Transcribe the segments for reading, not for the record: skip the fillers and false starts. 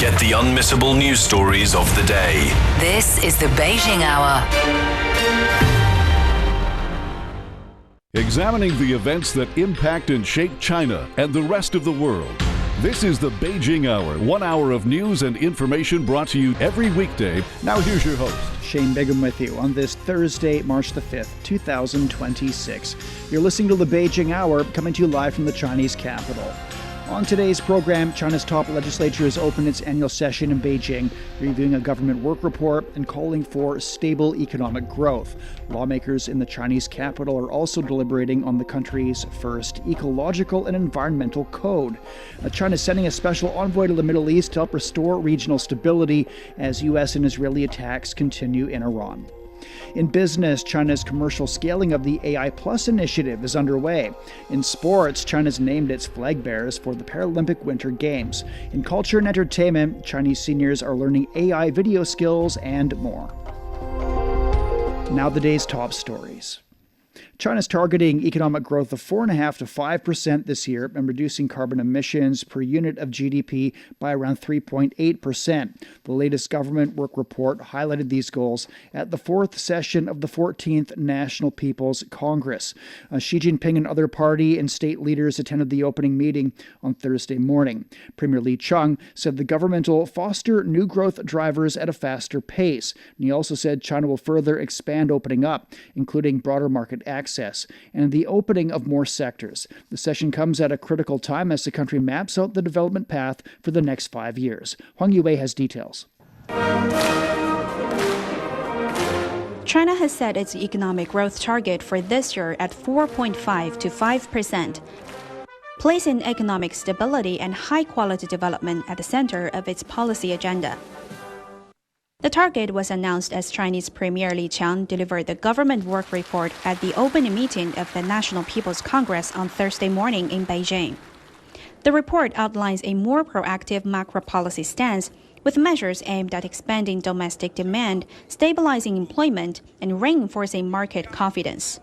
Get the unmissable news stories of the day. This is the Beijing Hour. Examining the events that impact and shape China and the rest of the world. This is the Beijing Hour, 1 hour of news and information brought to you every weekday. Now here's your host. Shane Bigham with you on this Thursday, March the 5th, 2026. You're listening to the Beijing Hour, coming to you live from the Chinese capital. On today's program, China's top legislature has opened its annual session in Beijing, reviewing a government work report and calling for stable economic growth. Lawmakers in the Chinese capital are also deliberating on the country's first Ecological and Environmental Code. China is sending a special envoy to the Middle East to help restore regional stability as U.S. and Israeli attacks continue in Iran. In business, China's commercial scaling of the AI Plus initiative is underway. In sports, China's named its flag bearers for the Paralympic Winter Games. In culture and entertainment, Chinese seniors are learning AI video skills and more. Now the day's top stories. China's targeting economic growth of 4.5% to 5% this year and reducing carbon emissions per unit of GDP by around 3.8%. The latest government work report highlighted these goals at the fourth session of the 14th National People's Congress. Xi Jinping and other party and state leaders attended the opening meeting on Thursday morning. Premier Li Qiang said the government will foster new growth drivers at a faster pace. And he also said China will further expand opening up, including broader market access and the opening of more sectors. The session comes at a critical time as the country maps out the development path for the next 5 years. Huang Yue has details. China has set its economic growth target for this year at 4.5% to 5%, placing economic stability and high-quality development at the center of its policy agenda. The target was announced as Chinese Premier Li Qiang delivered the government work report at the opening meeting of the National People's Congress on Thursday morning in Beijing. The report outlines a more proactive macro policy stance with measures aimed at expanding domestic demand, stabilizing employment, and reinforcing market confidence.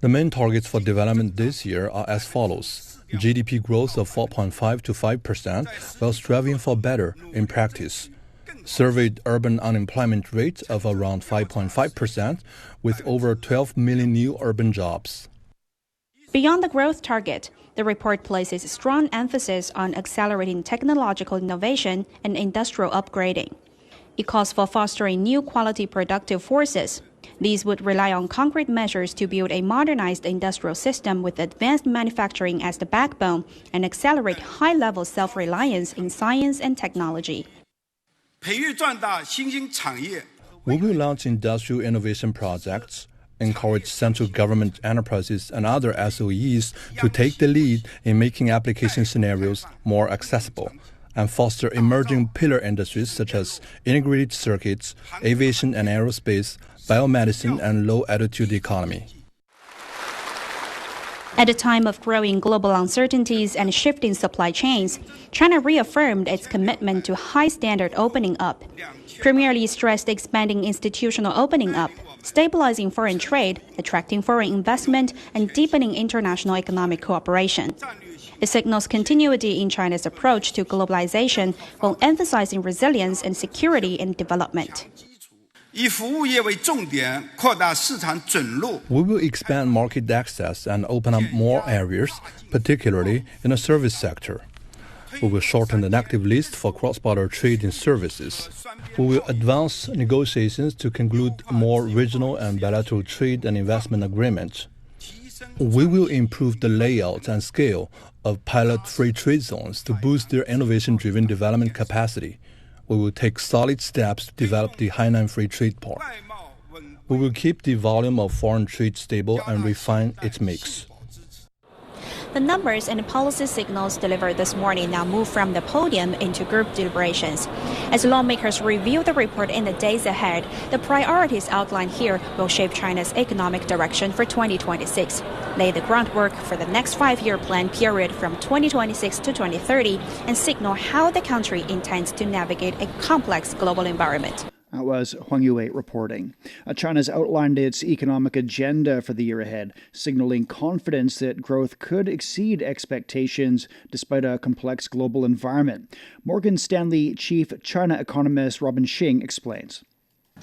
The main targets for development this year are as follows. GDP growth of 4.5% to 5% while striving for better in practice. Surveyed urban unemployment rate of around 5.5% with over 12 million new urban jobs. Beyond the growth target, the report places strong emphasis on accelerating technological innovation and industrial upgrading. It calls for fostering new quality productive forces. These would rely on concrete measures to build a modernized industrial system with advanced manufacturing as the backbone and accelerate high-level self-reliance in science and technology. We will launch industrial innovation projects, encourage central government enterprises and other SOEs to take the lead in making application scenarios more accessible, and foster emerging pillar industries such as integrated circuits, aviation and aerospace, biomedicine, and low-altitude economy. At a time of growing global uncertainties and shifting supply chains, China reaffirmed its commitment to high-standard opening up. Premier Li stressed expanding institutional opening up, stabilizing foreign trade, attracting foreign investment, and deepening international economic cooperation. It signals continuity in China's approach to globalization while emphasizing resilience and security and development. We will expand market access and open up more areas, particularly in the service sector. We will shorten the negative list for cross-border trade in services. We will advance negotiations to conclude more regional and bilateral trade and investment agreements. We will improve the layout and scale of pilot free trade zones to boost their innovation-driven development capacity. We will take solid steps to develop the Hainan Free Trade Port. We will keep the volume of foreign trade stable and refine its mix. The numbers and policy signals delivered this morning now move from the podium into group deliberations. As lawmakers review the report in the days ahead, the priorities outlined here will shape China's economic direction for 2026, lay the groundwork for the next 5-year plan period from 2026 to 2030, and signal how the country intends to navigate a complex global environment. That was Huang Yue reporting. China's outlined its economic agenda for the year ahead, signaling confidence that growth could exceed expectations despite a complex global environment. Morgan Stanley chief China economist Robin Xing explains.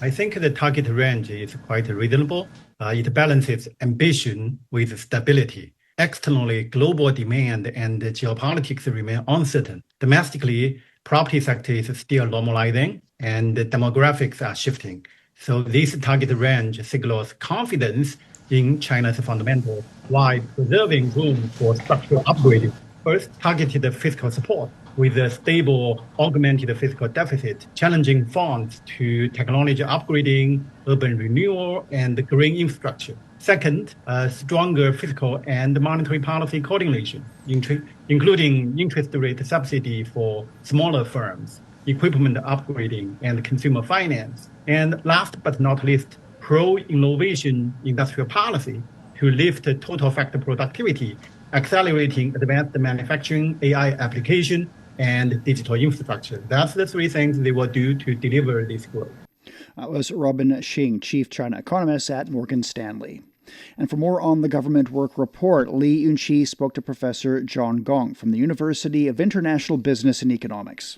I think the target range is quite reasonable. It balances ambition with stability. Externally, global demand and geopolitics remain uncertain. Domestically, property sector is still normalizing and the demographics are shifting. So this target range signals confidence in China's fundamentals while preserving room for structural upgrading. First, targeted fiscal support with a stable, augmented fiscal deficit, challenging funds to technology upgrading, urban renewal, and green infrastructure. Second, stronger fiscal and monetary policy coordination, including interest rate subsidy for smaller firms, equipment upgrading, and consumer finance. And last but not least, pro-innovation industrial policy to lift total factor productivity, accelerating advanced manufacturing, AI application, and digital infrastructure. That's the three things they will do to deliver this growth. That was Robin Xing, chief China economist at Morgan Stanley. And for more on the government work report, Li Yunqi spoke to Professor John Gong from the University of International Business and Economics.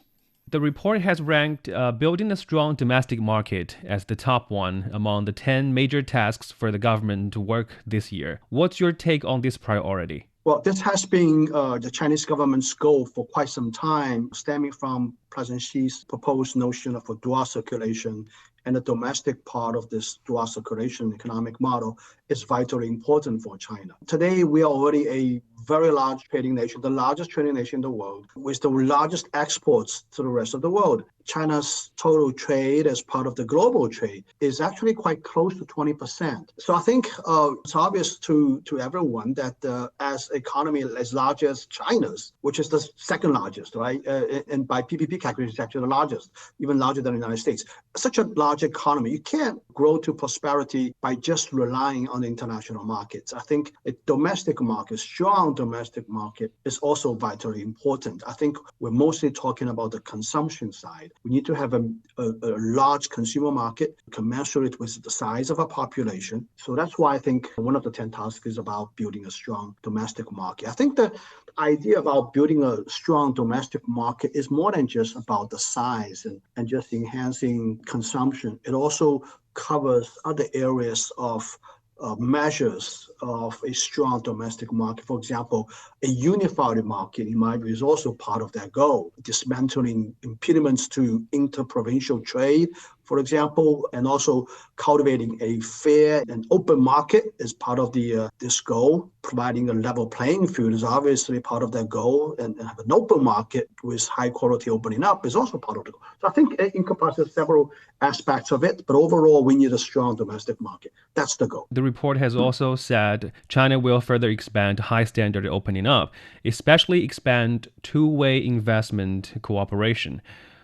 The report has ranked building a strong domestic market as the top one among the 10 major tasks for the government to work this year. What's your take on this priority? Well, this has been the Chinese government's goal for quite some time, stemming from President Xi's proposed notion of a dual circulation, and the domestic part of this dual circulation economic model is vitally important for China. Today, we are already a very large trading nation, the largest trading nation in the world, with the largest exports to the rest of the world. China's total trade as part of the global trade is actually quite close to 20%. So I think it's obvious to everyone that as economy as large as China's, which is the second largest, right? And by PPP calculation, it's actually the largest, even larger than the United States. Such a large economy, you can't grow to prosperity by just relying on the international markets. I think a domestic market, strong domestic market, is also vitally important. I think we're mostly talking about the consumption side. We need to have a large consumer market commensurate with the size of our population. So that's why I think one of the 10 tasks is about building a strong domestic market. I think the idea about building a strong domestic market is more than just about the size and just enhancing consumption. It also covers other areas of measures of a strong domestic market. For example, a unified market, in my view, is also part of that goal. Dismantling impediments to interprovincial trade, for example, and also cultivating a fair and open market is part of this goal. Providing a level playing field is obviously part of that goal, and have an open market with high quality opening up is also part of the goal. So I think it encompasses several aspects of it, but overall, we need a strong domestic market. That's the goal. The report has also said China will further expand high standard opening up, especially expand two-way investment cooperation.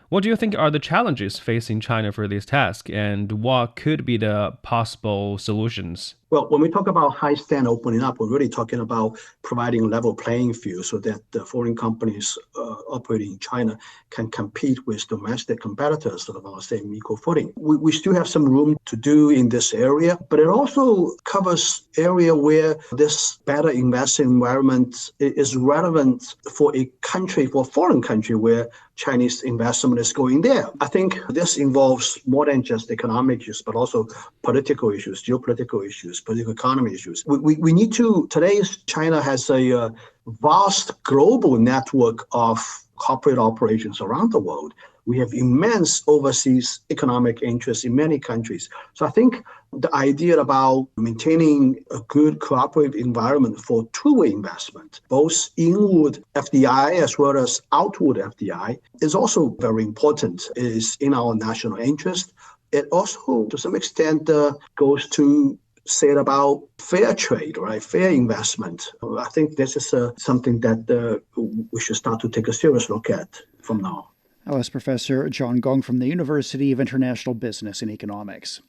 What do you think are the challenges facing China for this task, and what could be the possible solutions? Well, when we talk about high standard opening up, we're really talking about providing a level playing field so that the foreign companies operating in China can compete with domestic competitors sort of on the same equal footing. We still have some room to do in this area, but it also covers area where this better investment environment is relevant for a country, for a foreign country where Chinese investment is going there. I think this involves more than just economic issues, but also political issues, geopolitical issues, political economy issues. We need to, today China has a vast global network of corporate operations around the world. We have immense overseas economic interests in many countries. So I think the idea about maintaining a good cooperative environment for two-way investment, both inward FDI as well as outward FDI, is also very important, is in our national interest. It also, to some extent, goes to say about fair trade, right? Fair investment. I think this is something that we should start to take a serious look at from now. That was Professor John Gong from the University of International Business and Economics.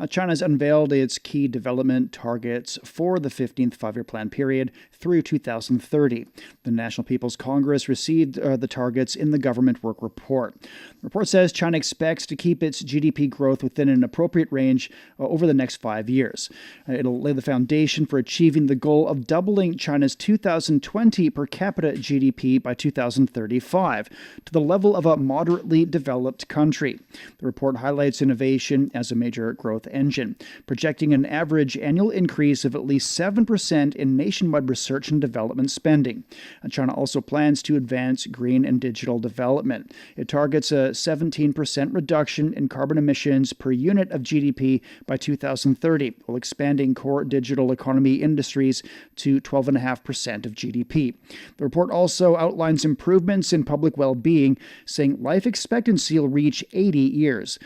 China's unveiled its key development targets for the 15th five-year plan period through 2030. The National People's Congress received the targets in the government work report. The report says China expects to keep its GDP growth within an appropriate range over the next 5 years. It'll lay the foundation for achieving the goal of doubling China's 2020 per capita GDP by 2035 to the level of a moderately developed country. The report highlights innovation as a major growth engine, projecting an average annual increase of at least 7% in nationwide research and development spending. China also plans to advance green and digital development. It targets a 17% reduction in carbon emissions per unit of GDP by 2030, while expanding core digital economy industries to 12.5% of GDP. The report also outlines improvements in public well-being, saying life expectancy will reach 80 years.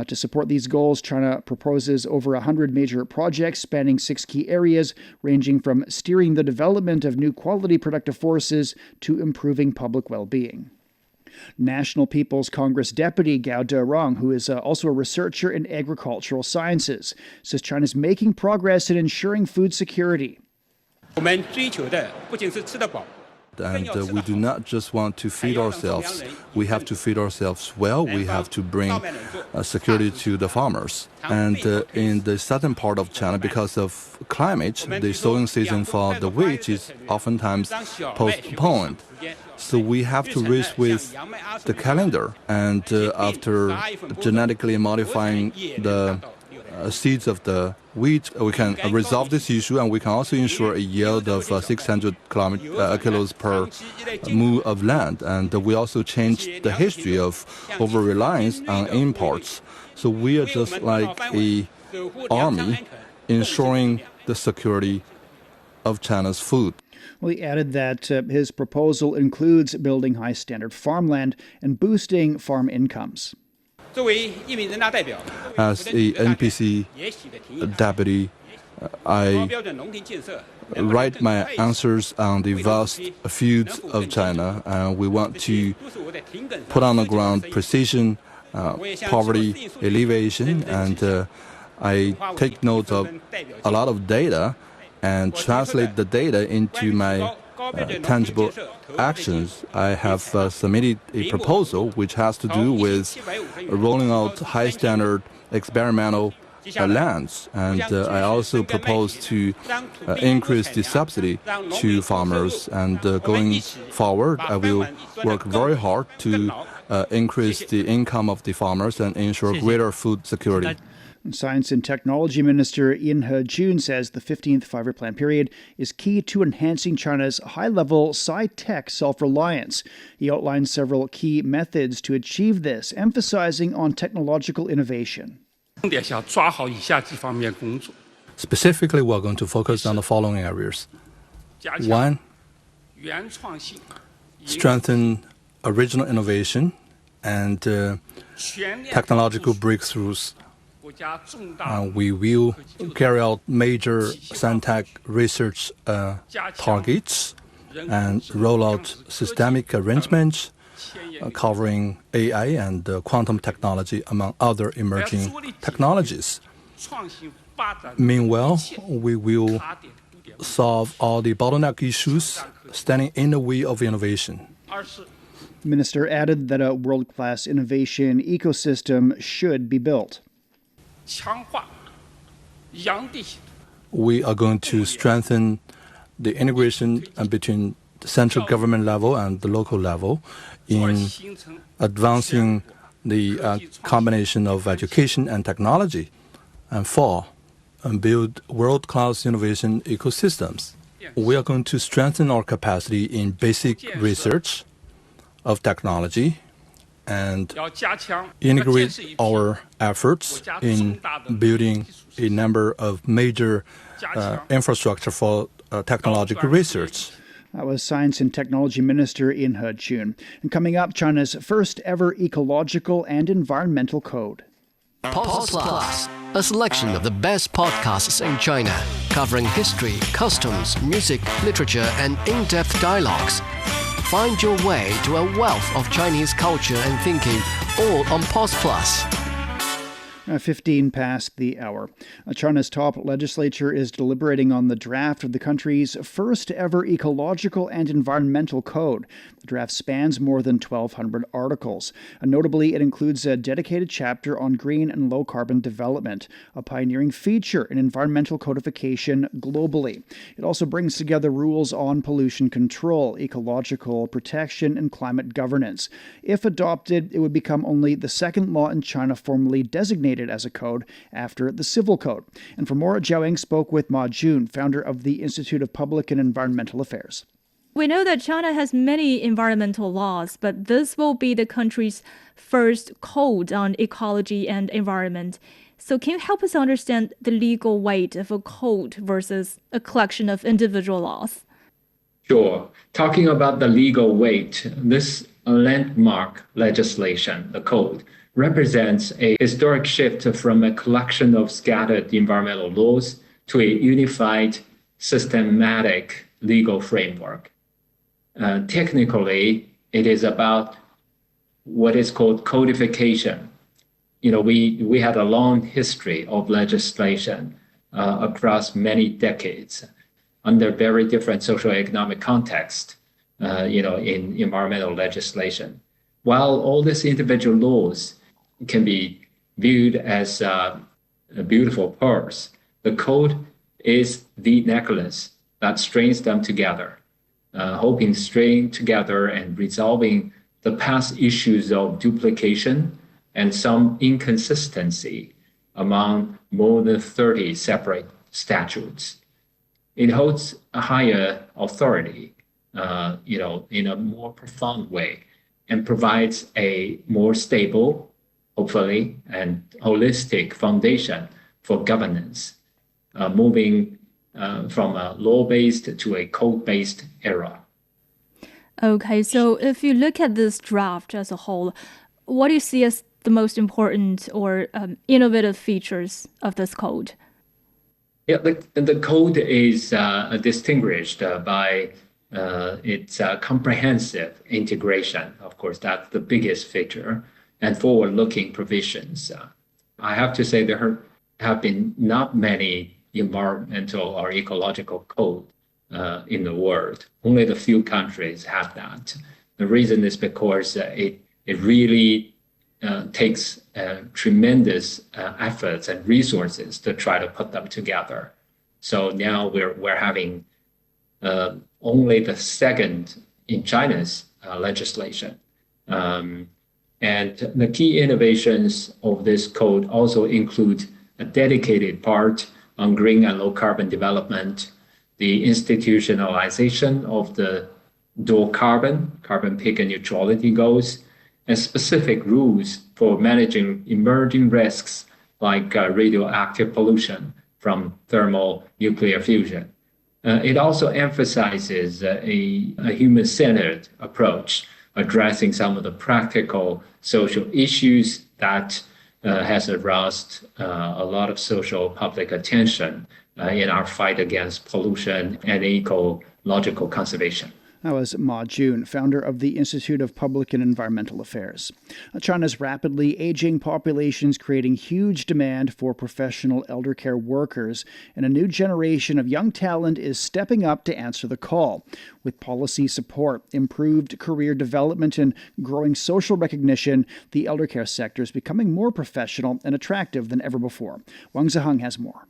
To support these goals, China proposes over 100 major projects spanning 6 key areas, ranging from steering the development of new quality productive forces to improving public well-being. National People's Congress Deputy Gao Derong, who is also a researcher in agricultural sciences, says China is making progress in ensuring food security. And we do not just want to feed ourselves. We have to feed ourselves well. We have to bring security to the farmers. And in the southern part of China, because of climate, the sowing season for the wheat is oftentimes postponed. So we have to race with the calendar. And after genetically modifying the seeds of the wheat, we can resolve this issue, and we can also ensure a yield of 600 kilos per mu of land. And we also changed the history of over-reliance on imports. So we are just like an army ensuring the security of China's food. Well, he added that his proposal includes building high-standard farmland and boosting farm incomes. As a NPC deputy, I write my answers on the vast fields of China, and we want to put on the ground precision, poverty alleviation, and I take note of a lot of data and translate the data into my tangible actions. I have submitted a proposal which has to do with rolling out high-standard experimental lands, and I also propose to increase the subsidy to farmers. And going forward, I will work very hard to increase the income of the farmers and ensure greater food security. Science and Technology Minister In He-jun says the 15th five-year plan period is key to enhancing China's high-level sci-tech self-reliance. He outlined several key methods to achieve this, emphasizing on technological innovation. Specifically, we're going to focus on the following areas. 1. Strengthen original innovation and technological breakthroughs. We will carry out major scientific research targets and roll out systemic arrangements covering AI and quantum technology, among other emerging technologies. Meanwhile, we will solve all the bottleneck issues standing in the way of innovation. The minister added that a world-class innovation ecosystem should be built. We are going to strengthen the integration between the central government level and the local level in advancing the combination of education and technology. And 4, build world-class innovation ecosystems. We are going to strengthen our capacity in basic research of technology and integrate our efforts in building a number of major infrastructure for technological research. That was Science and Technology Minister In He-jun. And coming up, China's first ever Ecological and Environmental Code. Pod Plus, a selection of the best podcasts in China, covering history, customs, music, literature, and in-depth dialogues. find your way to a wealth of Chinese culture and thinking, all on Pause Plus. 15 past the hour. China's top legislature is deliberating on the draft of the country's first ever Ecological and Environmental Code. The draft spans more than 1,200 articles. Notably, it includes a dedicated chapter on green and low-carbon development, a pioneering feature in environmental codification globally. It also brings together rules on pollution control, ecological protection, and climate governance. If adopted, it would become only the second law in China formally designated as a code after the Civil Code. And for more, Zhao Eng spoke with Ma Jun, founder of the Institute of Public and Environmental Affairs. We know that China has many environmental laws, but this will be the country's first code on ecology and environment. So can you help us understand the legal weight of a code versus a collection of individual laws? Sure. Talking about the legal weight, this landmark legislation, the code, represents a historic shift from a collection of scattered environmental laws to a unified, systematic legal framework. Technically, it is about what is called codification. We had a long history of legislation across many decades under very different socioeconomic context, in environmental legislation. While all these individual laws can be viewed as beautiful pearls, the code is the necklace that strings them together, helping string together and resolving the past issues of duplication and some inconsistency among more than 30 separate statutes. It holds a higher authority, in a more profound way, and provides a more stable, hopefully, and holistic foundation for governance, moving from a law-based to a code-based era. Okay, so if you look at this draft as a whole, what do you see as the most important or innovative features of this code? Yeah, the code is distinguished by its comprehensive integration. Of course, that's the biggest feature, and forward-looking provisions. I have to say there have been not many environmental or ecological code in the world. Only the few countries have that. The reason is because it really takes tremendous efforts and resources to try to put them together. So now we're having only the second in China's legislation. And the key innovations of this code also include a dedicated part on green and low carbon development, the institutionalization of the dual carbon peak and neutrality goals, and specific rules for managing emerging risks like radioactive pollution from thermal nuclear fusion. It also emphasizes a human-centered approach, addressing some of the practical social issues that has aroused a lot of social public attention in our fight against pollution and ecological conservation. That was Ma Jun, founder of the Institute of Public and Environmental Affairs. China's rapidly aging population is creating huge demand for professional elder care workers, and a new generation of young talent is stepping up to answer the call. With policy support, improved career development, and growing social recognition, the elder care sector is becoming more professional and attractive than ever before. Wang Ziheng has more.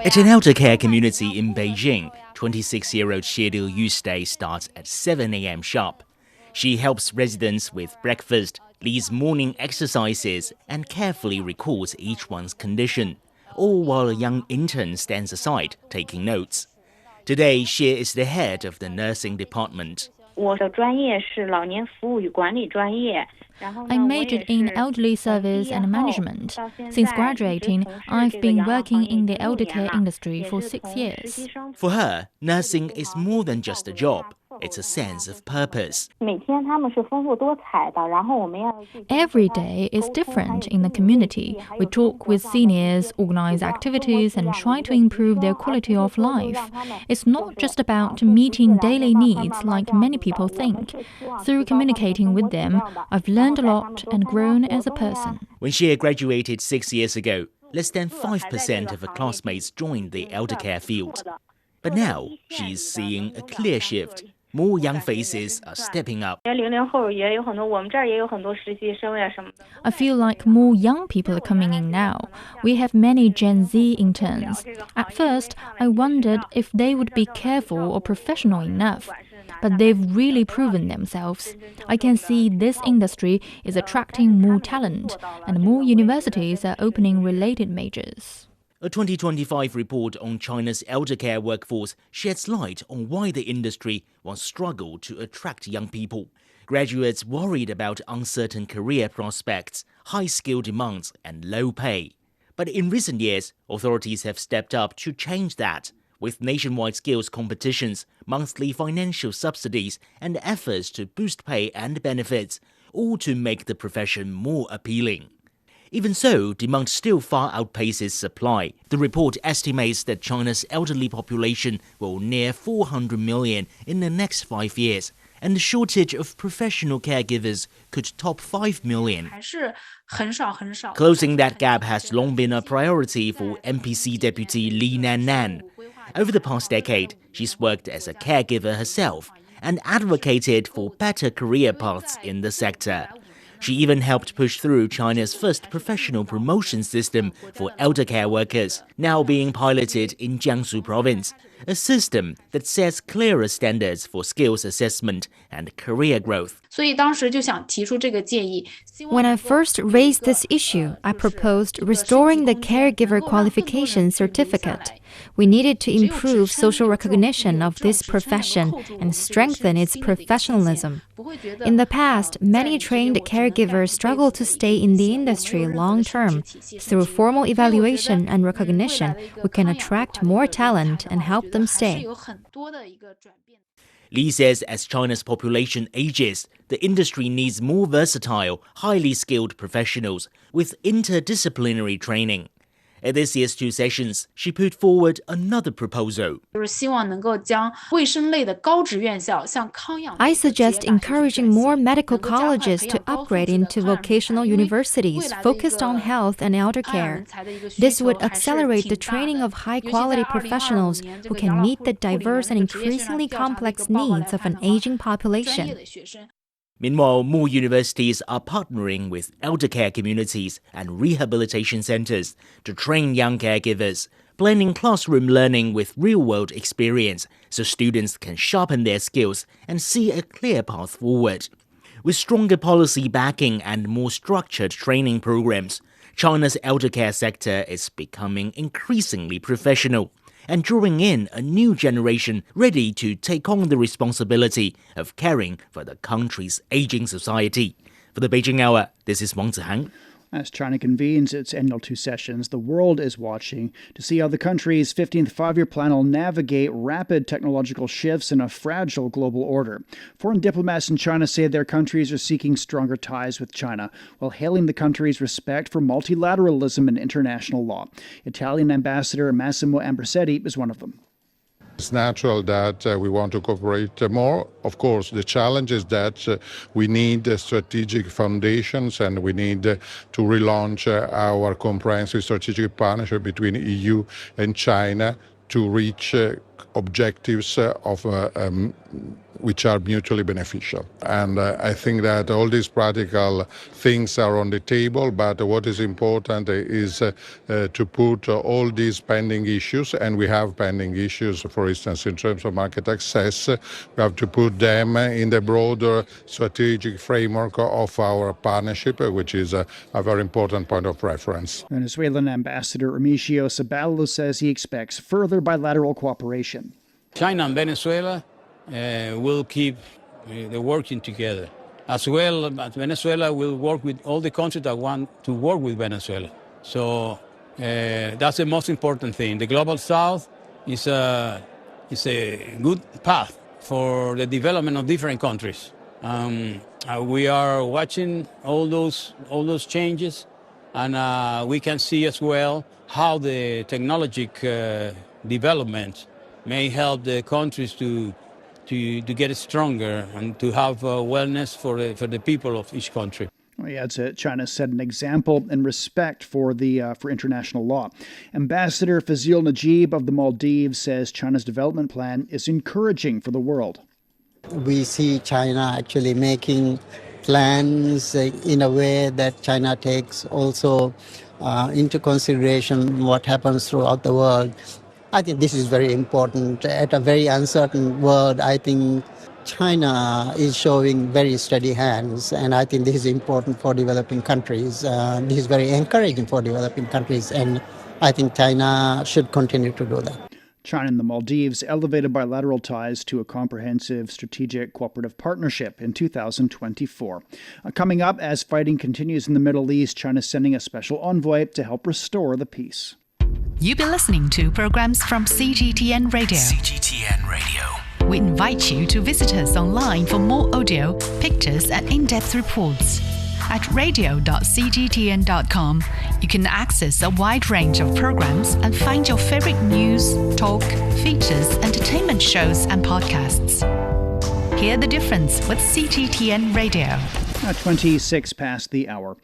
At an elder care community in Beijing, 26-year-old Xie Yu's day starts at 7 a.m. sharp. She helps residents with breakfast, leads morning exercises, and carefully records each one's condition, all while a young intern stands aside taking notes. Today, Xie is the head of the nursing department. I majored in elderly service and management. Since graduating, I've been working in the elder care industry for 6 years. For her, nursing is more than just a job. it's a sense of purpose. Every day is different in the community. We talk with seniors, organize activities, and try to improve their quality of life. It's not just about meeting daily needs like many people think. Through communicating with them, I've learned a lot and grown as a person. When she graduated 6 years ago, less than 5% of her classmates joined the eldercare field. But now, she's seeing a clear shift. More young faces are stepping up. I feel like more young people are coming in now. We have many Gen Z interns. At first, I wondered if they would be careful or professional enough. But they've really proven themselves. I can see this industry is attracting more talent, and more universities are opening related majors. A 2025 report on China's eldercare workforce sheds light on why the industry once struggled to attract young people. Graduates worried about uncertain career prospects, high skill demands, and low pay. But in recent years, authorities have stepped up to change that, with nationwide skills competitions, monthly financial subsidies, and efforts to boost pay and benefits, all to make the profession more appealing. Even so, demand still far outpaces supply. The report estimates that China's elderly population will near 400 million in the next 5 years, and the shortage of professional caregivers could top 5 million. Closing that gap has long been a priority for NPC Deputy Li Nannan. Over the past decade, she's worked as a caregiver herself and advocated for better career paths in the sector. She even helped push through China's first professional promotion system for eldercare workers, now being piloted in Jiangsu province, a system that sets clearer standards for skills assessment and career growth. When I first raised this issue, I proposed restoring the caregiver qualification certificate. We needed to improve social recognition of this profession and strengthen its professionalism. In the past, many trained caregivers struggle to stay in the industry long term. Through formal evaluation and recognition, we can attract more talent and help them stay. Li says as China's population ages, the industry needs more versatile, highly skilled professionals with interdisciplinary training. At this year's 2 sessions, she put forward another proposal. I suggest encouraging more medical colleges to upgrade into vocational universities focused on health and elder care. This would accelerate the training of high-quality professionals who can meet the diverse and increasingly complex needs of an aging population. Meanwhile, more universities are partnering with eldercare communities and rehabilitation centers to train young caregivers, blending classroom learning with real-world experience so students can sharpen their skills and see a clear path forward. With stronger policy backing and more structured training programs, China's eldercare sector is becoming increasingly professional and drawing in a new generation ready to take on the responsibility of caring for the country's aging society. For the Beijing Hour, this is Wang Zihang. As China convenes its annual 2 sessions, the world is watching to see how the country's 15th five-year plan will navigate rapid technological shifts in a fragile global order. Foreign diplomats in China say their countries are seeking stronger ties with China, while hailing the country's respect for multilateralism and international law. Italian Ambassador Massimo Ambrosetti is one of them. It's natural that we want to cooperate more. Of course, the challenge is that we need strategic foundations and we need to relaunch our comprehensive strategic partnership between EU and China to reach objectives which are mutually beneficial. And I think that all these practical things are on the table, but what is important is to put all these pending issues, and we have pending issues, for instance, in terms of market access, we have to put them in the broader strategic framework of our partnership, which is a very important point of reference. Venezuelan Ambassador Remigio Ceballos says he expects further bilateral cooperation. China and Venezuela will keep working together. As well, Venezuela will work with all the countries that want to work with Venezuela. So that's the most important thing. The Global South is a good path for the development of different countries. We are watching all those changes, and we can see as well how the technological development may help the countries to get stronger and to have wellness for the people of each country. He adds that China set an example in respect for international law. Ambassador Fazil Najib of the Maldives says China's development plan is encouraging for the world. We see China actually making plans in a way that China takes also into consideration what happens throughout the world. I think this is very important. At a very uncertain world, I think China is showing very steady hands, and I think this is important for developing countries. This is very encouraging for developing countries, and I think China should continue to do that. China and the Maldives elevated bilateral ties to a comprehensive strategic cooperative partnership in 2024. Coming up, as fighting continues in the Middle East, China is sending a special envoy to help restore the peace. You've been listening to programs from CGTN Radio. CGTN Radio. We invite you to visit us online for more audio, pictures, and in-depth reports. At radio.cgtn.com, you can access a wide range of programs and find your favorite news, talk, features, entertainment shows, and podcasts. Hear the difference with CGTN Radio. 26 past the hour.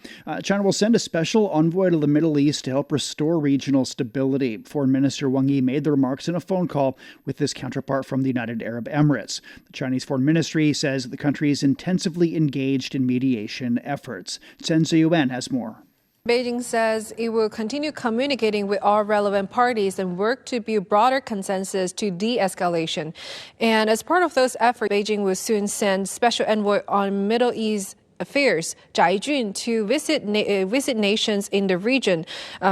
China will send a special envoy to the Middle East to help restore regional stability. Foreign Minister Wang Yi made the remarks in a phone call with his counterpart from the United Arab Emirates. The Chinese Foreign Ministry says the country is intensively engaged in mediation efforts. Chen Ziyuan has more. Beijing says it will continue communicating with all relevant parties and work to build broader consensus to de-escalation. And as part of those efforts, Beijing will soon send Special Envoy on Middle East Affairs, Zhai Jun, to visit nations in the region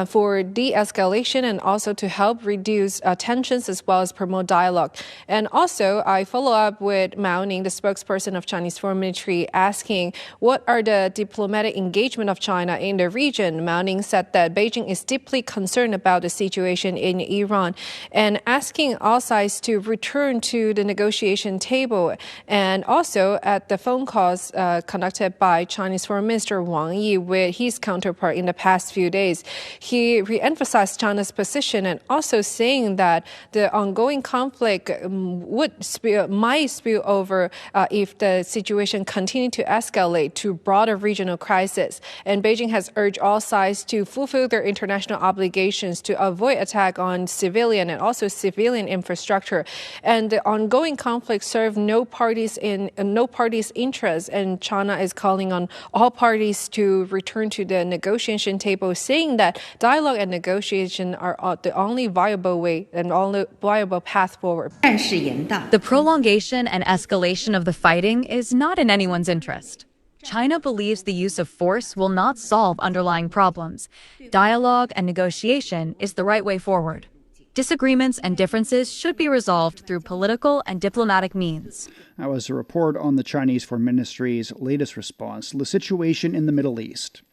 for de-escalation and also to help reduce tensions as well as promote dialogue. And also, I follow up with Mao Ning, the spokesperson of Chinese Foreign Ministry, asking what are the diplomatic engagement of China in the region. Mao Ning said that Beijing is deeply concerned about the situation in Iran and asking all sides to return to the negotiation table. And also at the phone calls conducted by Chinese Foreign Minister Wang Yi with his counterpart in the past few days, he re-emphasized China's position and also saying that the ongoing conflict might spill over if the situation continued to escalate to broader regional crisis. And Beijing has urged all sides to fulfill their international obligations to avoid attack on civilian and also civilian infrastructure. And the ongoing conflict serves no party's interests, and China is calling on all parties to return to the negotiation table, saying that dialogue and negotiation are the only viable way and only viable path forward. The prolongation and escalation of the fighting is not in anyone's interest. China believes the use of force will not solve underlying problems. Dialogue and negotiation is the right way forward. Disagreements and differences should be resolved through political and diplomatic means. That was a report on the Chinese Foreign Ministry's latest response to the situation in the Middle East.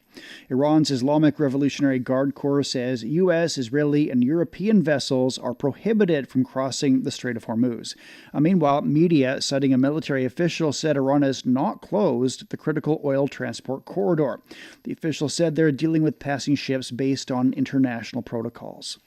Iran's Islamic Revolutionary Guard Corps says U.S., Israeli, and European vessels are prohibited from crossing the Strait of Hormuz. Meanwhile, media, citing a military official, said Iran has not closed the critical oil transport corridor. The official said they're dealing with passing ships based on international protocols.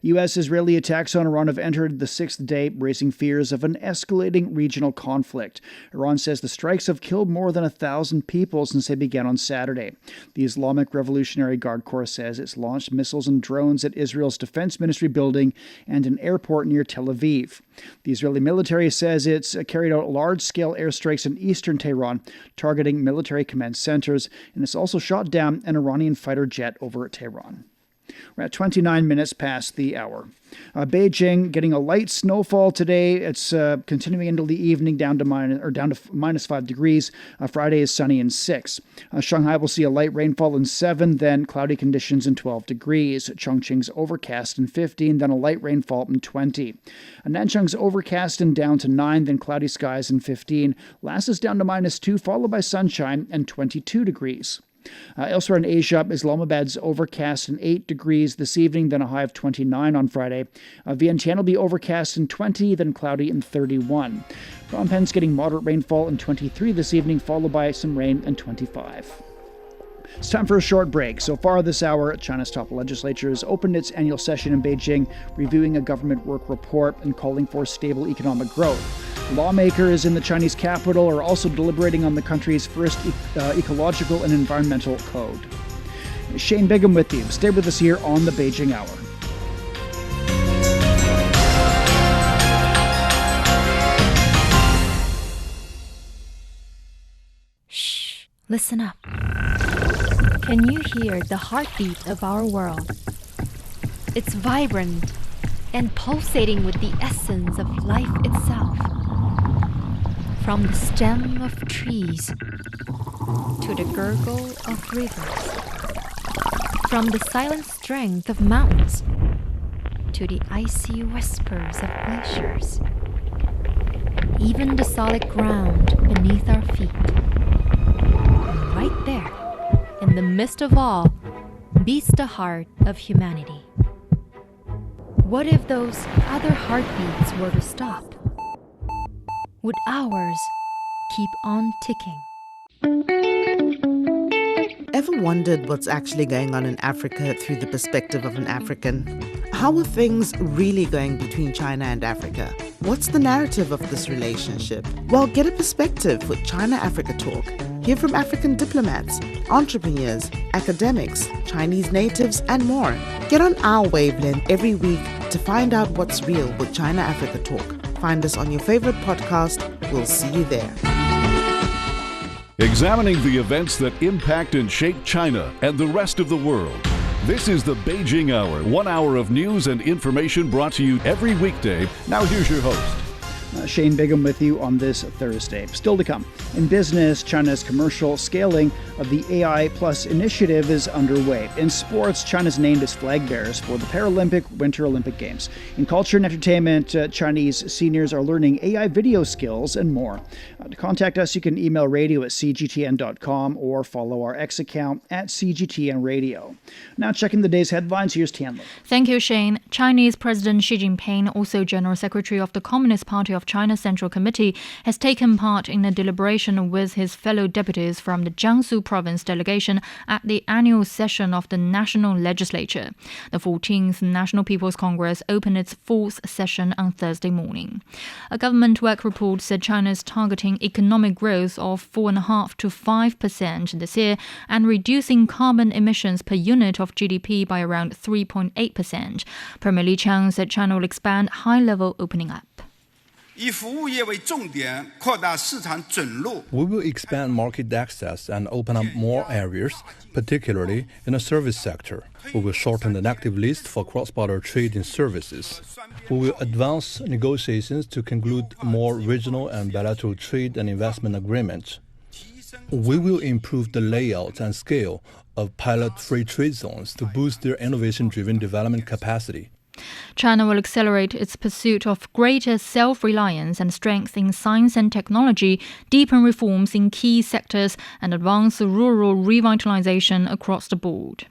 U.S.-Israeli attacks on Iran have entered the sixth day, raising fears of an escalating regional conflict. Iran says the strikes have killed more than 1,000 people since they began on Saturday. The Islamic Revolutionary Guard Corps says it's launched missiles and drones at Israel's Defense Ministry building and an airport near Tel Aviv. The Israeli military says it's carried out large-scale airstrikes in eastern Tehran, targeting military command centers, and it's also shot down an Iranian fighter jet over Tehran. We're at 29 minutes past the hour. Beijing getting a light snowfall today. It's continuing into the evening down to minus 5 degrees. Friday is sunny and 6. Shanghai will see a light rainfall in 7, then cloudy conditions in 12 degrees. Chongqing's overcast in 15, then a light rainfall in 20. Nanchang's overcast and down to 9, then cloudy skies in 15. Lhasa is down to minus 2, followed by sunshine and 22 degrees. Elsewhere in Asia, Islamabad's overcast and 8 degrees this evening, then a high of 29 on Friday. Vientiane will be overcast and 20, then cloudy and 31. Phnom Penh's getting moderate rainfall and 23 this evening, followed by some rain and 25. It's time for a short break. So far this hour, China's top legislature has opened its annual session in Beijing, reviewing a government work report and calling for stable economic growth. Lawmakers in the Chinese capital are also deliberating on the country's first ecological and environmental code. Shane Bigham with you. Stay with us here on the Beijing Hour. Shh, listen up. Can you hear the heartbeat of our world? It's vibrant and pulsating with the essence of life itself. From the stem of trees to the gurgle of rivers. From the silent strength of mountains to the icy whispers of glaciers. Even the solid ground beneath our feet. And right there, in the midst of all, beats the heart of humanity. What if those other heartbeats were to stop? Would ours keep on ticking? Ever wondered what's actually going on in Africa through the perspective of an African? How are things really going between China and Africa? What's the narrative of this relationship? Well, get a perspective with China-Africa Talk. Hear from African diplomats, entrepreneurs, academics, Chinese natives, and more. Get on our wavelength every week to find out what's real with China-Africa Talk. Find us on your favorite podcast. We'll see you there. Examining the events that impact and shape China and the rest of the world. This is the Beijing Hour, 1 hour of news and information brought to you every weekday. Now here's your host. Shane Bigham with you on this Thursday. Still to come. In business, China's commercial scaling of the AI Plus initiative is underway. In sports, China's named as flag bearers for the Paralympic Winter Olympic Games. In culture and entertainment, Chinese seniors are learning AI video skills and more. To contact us, you can email radio@cgtn.com or follow our X account @CGTNradio. Now checking the day's headlines, here's Tianli. Thank you, Shane. Chinese President Xi Jinping, also General Secretary of the Communist Party of China Central Committee, has taken part in a deliberation with his fellow deputies from the Jiangsu province delegation at the annual session of the National Legislature. The 14th National People's Congress opened its fourth session on Thursday morning. A government work report said China is targeting economic growth of 4.5% to 5% this year and reducing carbon emissions per unit of GDP by around 3.8%. Premier Li Qiang said China will expand high-level opening up. We will expand market access and open up more areas, particularly in the service sector. We will shorten the negative list for cross-border trade in services. We will advance negotiations to conclude more regional and bilateral trade and investment agreements. We will improve the layout and scale of pilot free trade zones to boost their innovation-driven development capacity. China will accelerate its pursuit of greater self-reliance and strength in science and technology, deepen reforms in key sectors, and advance rural revitalization across the board.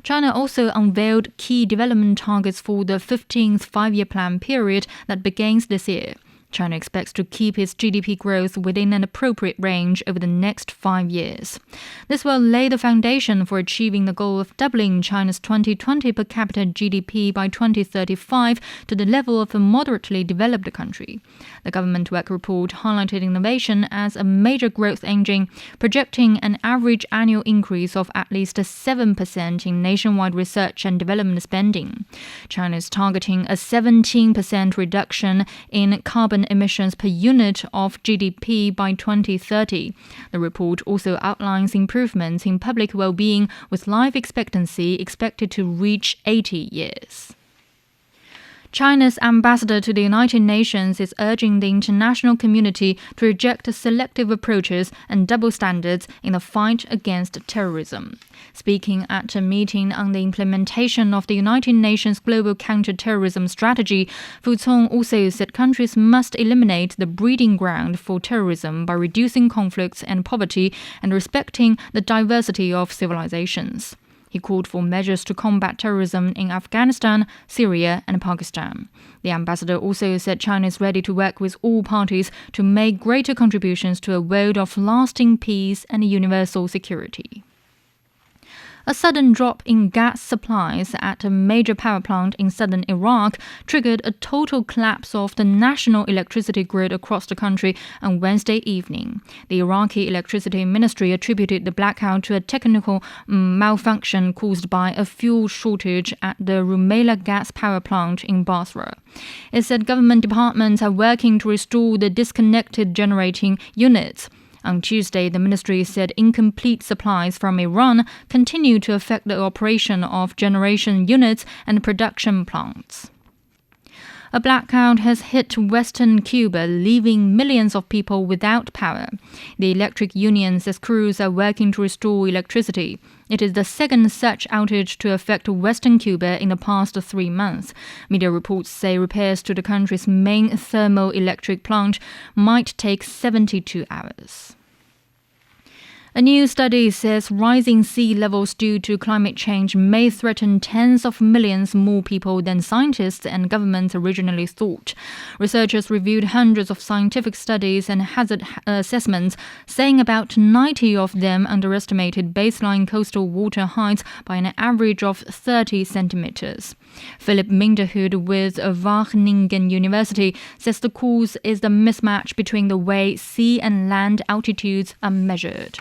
China also unveiled key development targets for the 15th five-year plan period that begins this year. China expects to keep its GDP growth within an appropriate range over the next 5 years. This will lay the foundation for achieving the goal of doubling China's 2020 per capita GDP by 2035 to the level of a moderately developed country. The government work report highlighted innovation as a major growth engine, projecting an average annual increase of at least 7% in nationwide research and development spending. China is targeting a 17% reduction in carbon emissions per unit of GDP by 2030. The report also outlines improvements in public well-being, with life expectancy expected to reach 80 years. China's ambassador to the United Nations is urging the international community to reject selective approaches and double standards in the fight against terrorism. Speaking at a meeting on the implementation of the United Nations Global Counter-Terrorism Strategy, Fu Cong also said countries must eliminate the breeding ground for terrorism by reducing conflicts and poverty and respecting the diversity of civilizations. He called for measures to combat terrorism in Afghanistan, Syria, and Pakistan. The ambassador also said China is ready to work with all parties to make greater contributions to a world of lasting peace and universal security. A sudden drop in gas supplies at a major power plant in southern Iraq triggered a total collapse of the national electricity grid across the country on Wednesday evening. The Iraqi Electricity Ministry attributed the blackout to a technical malfunction caused by a fuel shortage at the Rumaila gas power plant in Basra. It said government departments are working to restore the disconnected generating units. On Tuesday, the ministry said incomplete supplies from Iran continue to affect the operation of generation units and production plants. A blackout has hit western Cuba, leaving millions of people without power. The electric union says crews are working to restore electricity. It is the second such outage to affect western Cuba in the past 3 months. Media reports say repairs to the country's main thermoelectric plant might take 72 hours. A new study says rising sea levels due to climate change may threaten tens of millions more people than scientists and governments originally thought. Researchers reviewed hundreds of scientific studies and hazard assessments, saying about 90 of them underestimated baseline coastal water heights by an average of 30 centimeters. Philip Minderhood with Wageningen University says the cause is the mismatch between the way sea and land altitudes are measured.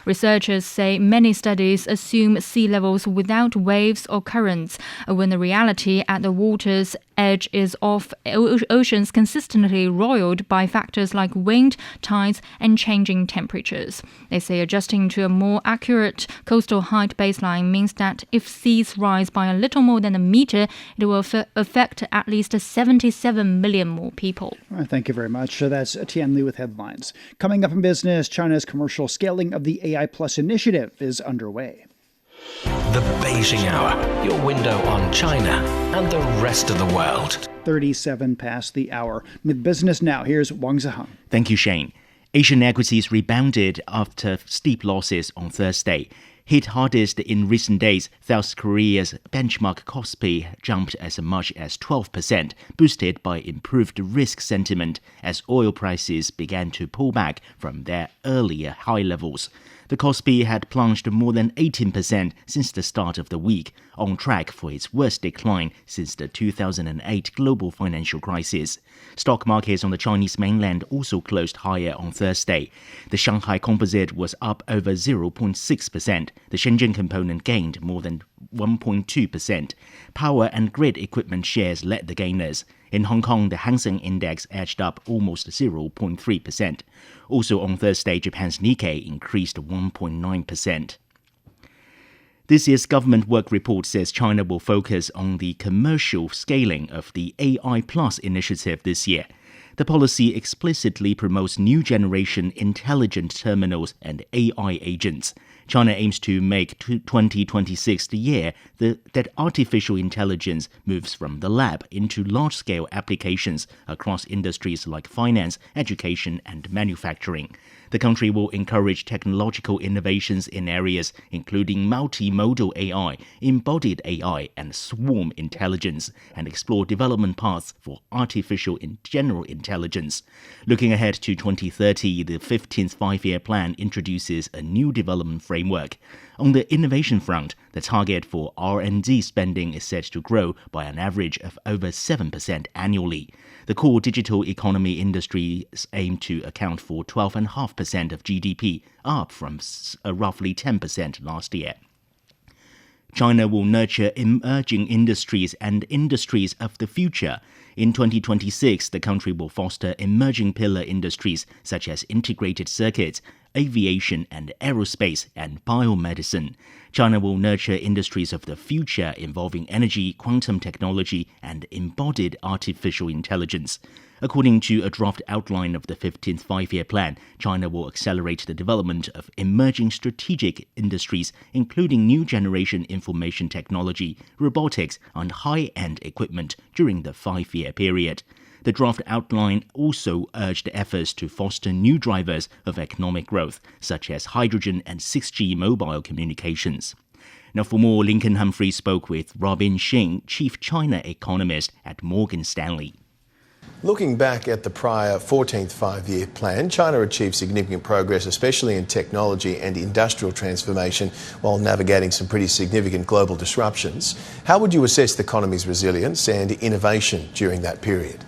Researchers say many studies assume sea levels without waves or currents, when the reality at the water's edge is of oceans consistently roiled by factors like wind, tides, and changing temperatures. They say adjusting to a more accurate coastal height baseline means that if seas rise by a little more than a meter, it will affect at least 77 million more people. All right, thank you very much. So that's Tian Li with headlines. Coming up in business, China's commercial scaling of the AI Plus initiative is underway. The Beijing Hour, your window on China and the rest of the world. 37 past the hour. With business now, here's Wang Zihang. Thank you, Shane. Asian equities rebounded after steep losses on Thursday. Hit hardest in recent days, South Korea's benchmark Kospi jumped as much as 12%, boosted by improved risk sentiment as oil prices began to pull back from their earlier high levels. The Kospi had plunged more than 18% since the start of the week, on track for its worst decline since the 2008 global financial crisis. Stock markets on the Chinese mainland also closed higher on Thursday. The Shanghai Composite was up over 0.6%. The Shenzhen component gained more than 1.2%. Power and grid equipment shares led the gainers. In Hong Kong, the Hang Seng Index edged up almost 0.3%. Also on Thursday, Japan's Nikkei increased 1.9%. This year's government work report says China will focus on the commercial scaling of the AI Plus initiative this year. The policy explicitly promotes new generation intelligent terminals and AI agents. China aims to make 2026 the year that artificial intelligence moves from the lab into large-scale applications across industries like finance, education, and manufacturing. The country will encourage technological innovations in areas including multimodal AI, embodied AI, and swarm intelligence, and explore development paths for artificial general intelligence. Looking ahead to 2030, the 15th five-year plan introduces a new development framework. On the innovation front, the target for R&D spending is set to grow by an average of over 7% annually. The core digital economy industries aim to account for 12.5% of GDP, up from roughly 10% last year. China will nurture emerging industries and industries of the future. In 2026, the country will foster emerging pillar industries such as integrated circuits, aviation and aerospace, and biomedicine. China will nurture industries of the future involving energy, quantum technology, and embodied artificial intelligence. According to a draft outline of the 15th Five-Year Plan, China will accelerate the development of emerging strategic industries, including new generation information technology, robotics, and high-end equipment during the 5-year period. The draft outline also urged efforts to foster new drivers of economic growth, such as hydrogen and 6G mobile communications. Now, for more, Lincoln Humphrey spoke with Robin Xing, Chief China Economist at Morgan Stanley. Looking back at the prior 14th Five-Year Plan, China achieved significant progress, especially in technology and industrial transformation, while navigating some pretty significant global disruptions. How would you assess the economy's resilience and innovation during that period?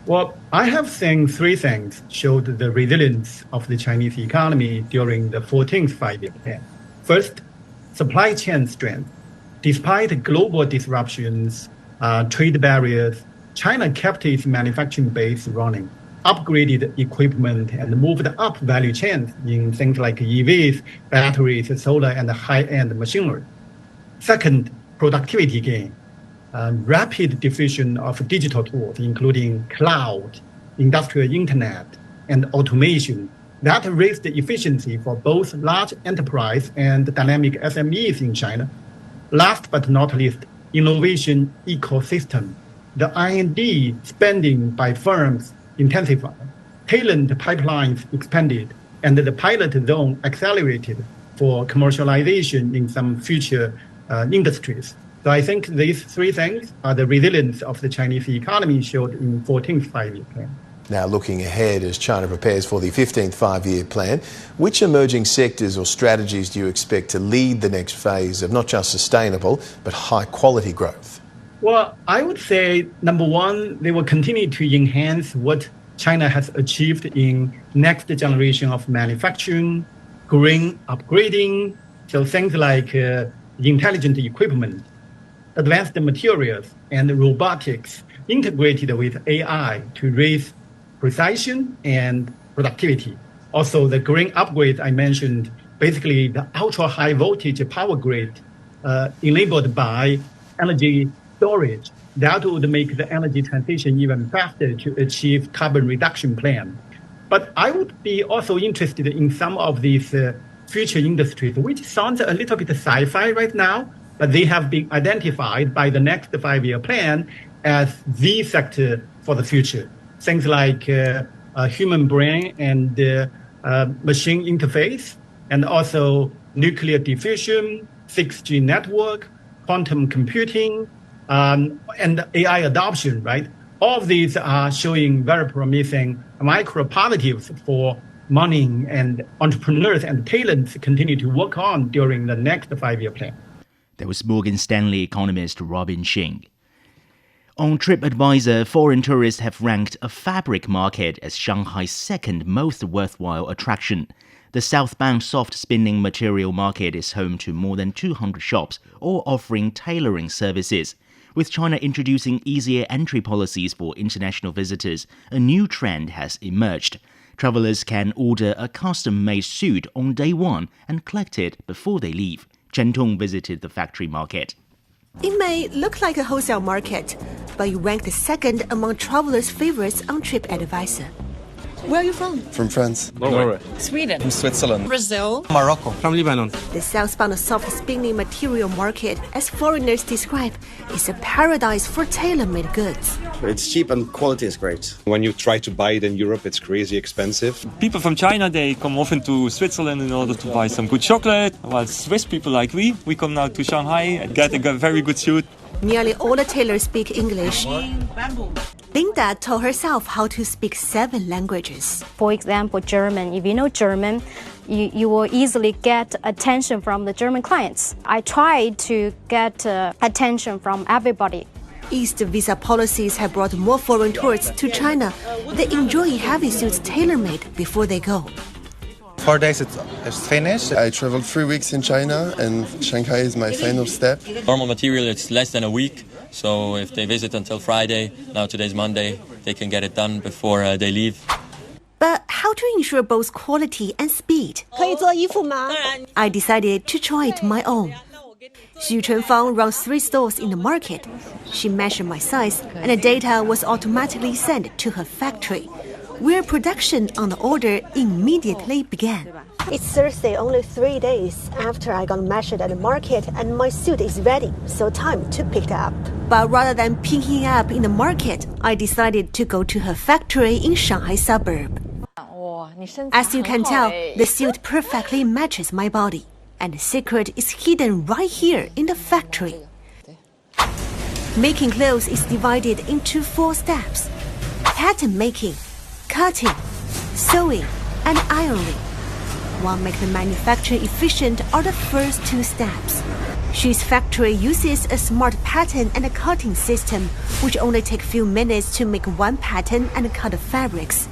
Well, I have seen three things showed the resilience of the Chinese economy during the 14th Five-Year Plan. First, supply chain strength. Despite global disruptions, trade barriers, China kept its manufacturing base running, upgraded equipment, and moved up value chains in things like EVs, batteries, solar, and high-end machinery. Second, productivity gain. Rapid diffusion of digital tools, including cloud, industrial internet, and automation, that raised the efficiency for both large enterprise and dynamic SMEs in China. Last but not least, innovation ecosystem. The R&D spending by firms intensified, talent pipelines expanded, and the pilot zone accelerated for commercialization in some future industries. So I think these three things are the resilience of the Chinese economy showed in 14th Five-Year Plan. Now, looking ahead as China prepares for the 15th Five-Year Plan, which emerging sectors or strategies do you expect to lead the next phase of not just sustainable but high-quality growth? Well, I would say, number one, they will continue to enhance what China has achieved in next generation of manufacturing, green upgrading, so things like intelligent equipment, advanced materials, and robotics integrated with AI to raise precision and productivity. Also, the green upgrade I mentioned, basically the ultra-high voltage power grid enabled by energy storage, that would make the energy transition even faster to achieve carbon reduction plan. But I would be also interested in some of these future industries, which sounds a little bit sci-fi right now, but they have been identified by the next five-year plan as the sector for the future. Things like human brain and machine interface, and also nuclear diffusion, 6G network, quantum computing, and AI adoption, right? All of these are showing very promising micro positives for money and entrepreneurs and talents continue to work on during the next five-year plan. That was Morgan Stanley economist Robin Xing. On TripAdvisor, foreign tourists have ranked a fabric market as Shanghai's second most worthwhile attraction. The southbound soft spinning material market is home to more than 200 shops, all offering tailoring services. With China introducing easier entry policies for international visitors, a new trend has emerged. Travelers can order a custom-made suit on day one and collect it before they leave. Chen Tong visited the factory market. It may look like a wholesale market, but you rank the second among travelers' favorites on TripAdvisor. Where are you from? From France. Norway. Sweden. From Switzerland. Brazil. Morocco. From Lebanon. The southbound soft spinning material market, as foreigners describe, is a paradise for tailor-made goods. It's cheap and quality is great. When you try to buy it in Europe, it's crazy expensive. People from China, they come often to Switzerland in order to buy some good chocolate. While Swiss people like we come now to Shanghai and get a very good suit. Nearly all the tailors speak English. Linda taught herself how to speak 7 languages. For example, German. If you know German, you will easily get attention from the German clients. I try to get attention from everybody. East visa policies have brought more foreign tourists to China. They enjoy having suits tailor-made before they go. 4 days it's finished. I traveled 3 weeks in China and Shanghai is my final step. Normal material, it's less than a week. So if they visit until Friday, now today's Monday, they can get it done before they leave. But how how to ensure both quality and speed. I decided to try it my own. Xu Chunfang runs 3 stores in the market. She measured my size, and the data was automatically sent to her factory, where production on the order immediately began. It's Thursday, only 3 days after I got measured at the market, and my suit is ready, so time to pick it up. But rather than picking it up in the market, I decided to go to her factory in Shanghai suburb. As you can tell, the suit perfectly matches my body, and the secret is hidden right here in the factory. Making clothes is divided into 4 steps: pattern making, cutting, sewing, and ironing. What makes the manufacturing efficient are the first 2 steps. Xu's factory uses a smart pattern and a cutting system, which only take few minutes to make 1 pattern and cut the fabrics.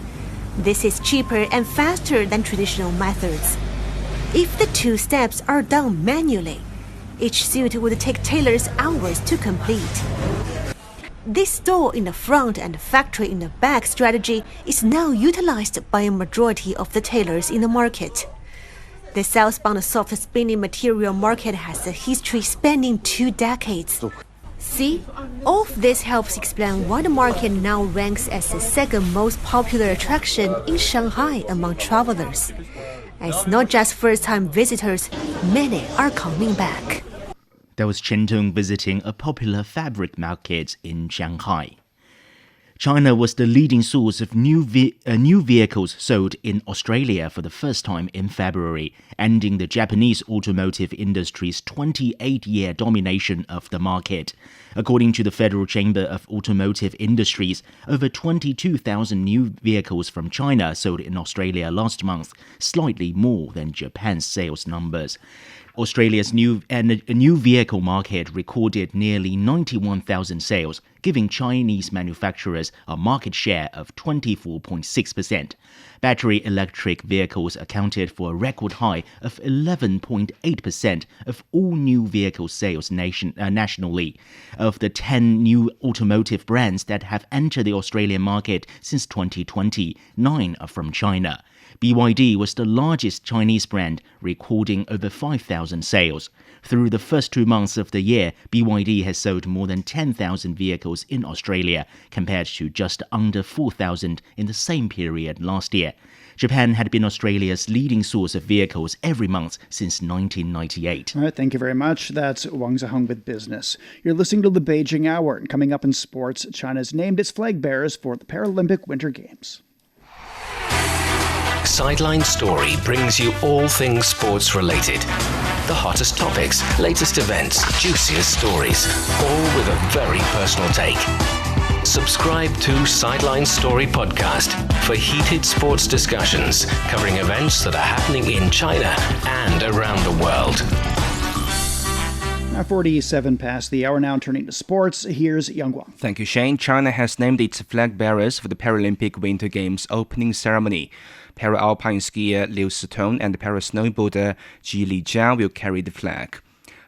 This is cheaper and faster than traditional methods. If the 2 steps are done manually, each suit would take tailors hours to complete. This store in the front and factory in the back strategy is now utilized by a majority of the tailors in the market. The southbound soft spinning material market has a history spanning 2 decades. See, all of this helps explain why the market now ranks as the 2nd most popular attraction in Shanghai among travelers. And it's not just first-time visitors, many are coming back. That was Chen Tong visiting a popular fabric market in Shanghai. China was the leading source of new vehicles sold in Australia for the first time in February, ending the Japanese automotive industry's 28-year domination of the market. According to the Federal Chamber of Automotive Industries, over 22,000 new vehicles from China sold in Australia last month, slightly more than Japan's sales numbers. Australia's new vehicle market recorded nearly 91,000 sales, giving Chinese manufacturers a market share of 24.6%. Battery electric vehicles accounted for a record high of 11.8% of all new vehicle sales nationally. Of the 10 new automotive brands that have entered the Australian market since 2020, 9 are from China. BYD was the largest Chinese brand, recording over 5,000 sales. Through the first 2 months of the year, BYD has sold more than 10,000 vehicles in Australia, compared to just under 4,000 in the same period last year. Japan had been Australia's leading source of vehicles every month since 1998. All right, thank you very much. That's Wang Ziheng with Business. You're listening to the Beijing Hour. And coming up in sports, China's named its flag bearers for the Paralympic Winter Games. Sideline Story brings you all things sports related. The hottest topics, latest events, juiciest stories, all with a very personal take. Subscribe to Sideline Story Podcast for heated sports discussions covering events that are happening in China and around the world. 47 past the hour now, turning to sports. Here's Yang Guang. Thank you, Shane. China has named its flag bearers for the Paralympic Winter Games opening ceremony. Para-alpine skier Liu Sitong and para-snowboarder Ji Lijia will carry the flag.